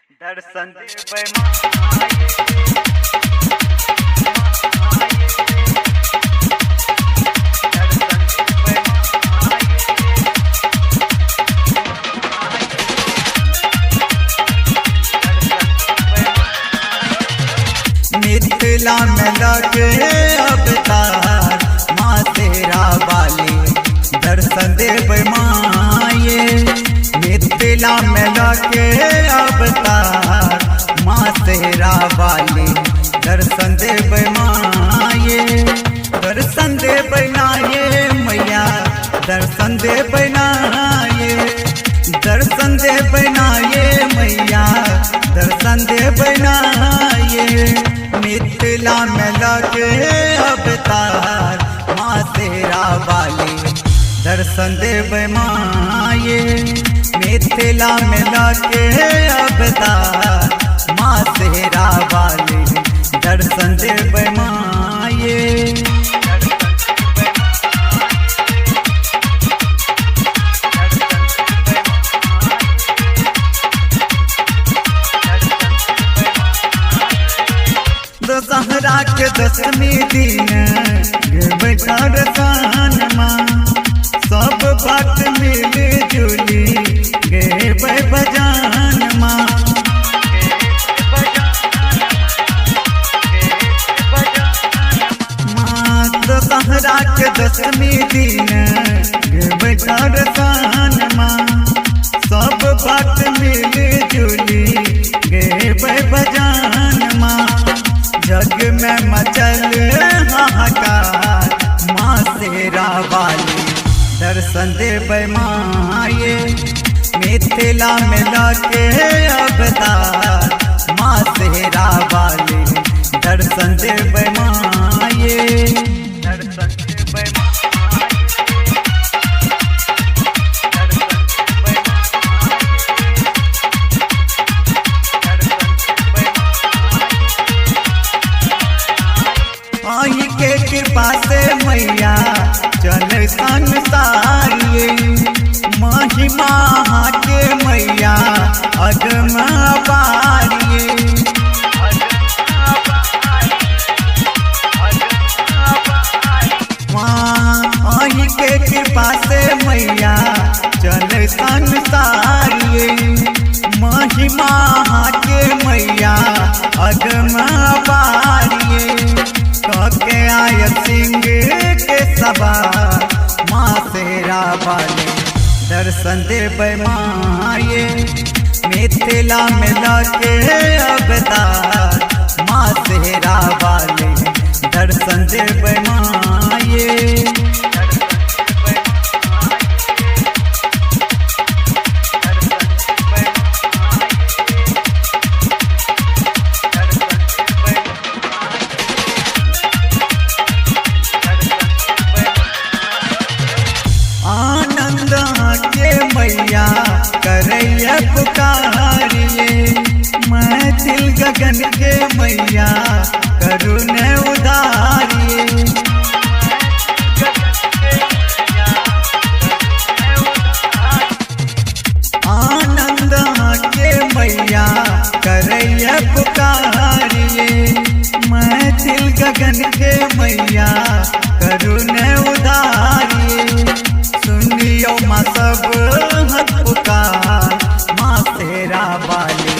दर्शन देबै माँ मिथिला में लगे अवतार माँ तेरा वाली दर्शन देबै माये। मिथिला में लगे अवतार माँ तेरा वाली दर्शन देबै माये। दर्शन देबै नाये मैया दर्शन देबै नाये। दर्शन देबै नाये मैया दर्शन देबै नाये। मिथिला में लगे अवतार माँ तेरा वाली दर्शन देबै माये। मिथिला में लगे अवतार माँ तेरा वाली दर्शन देबै माये। दशहरा के दशमी दिन दर्शन माँ सब बात मिली जुली गेबै भजन माँ। दशहरा के दशमी दिन दर्शन माँ सब बात मिली जुली गेबै भजन माँ। जग में मचल हाहाकार माँ तेरा वाली दर्शन देबै माये। मिथिला में लगे अवतार माँ तेरा वाली दर्शन देबै माये। दर्शन देबै माई के कृपा से मैया चल संसारिये। महिमा के मैया अगम अपारिये। माई के कृपा से मैया चल संसारिये। महिमा के मैया अगम अपारिये। के आय सिंह के सभा माँ तेरा वाली दर्शन देबै माये। मिथिला में लगे अवतार माँ तेरा वाली दर्शन देबै माये। आनंद के मैया करैया पुकारिये। मैथिल गगन के मैया करुण उदारिये। आनंद के मैया करैया पुकारिये। मैथिल गगन के मैया करुण उदारिये। सुनियो माँ सब पुकार माँ तेरा वाली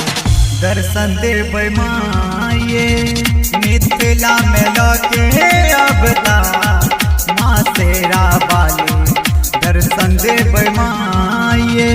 दर्शन देबै माये। मिथिला में लगे अवतार माँ तेरा वाली दर्शन देबै माये।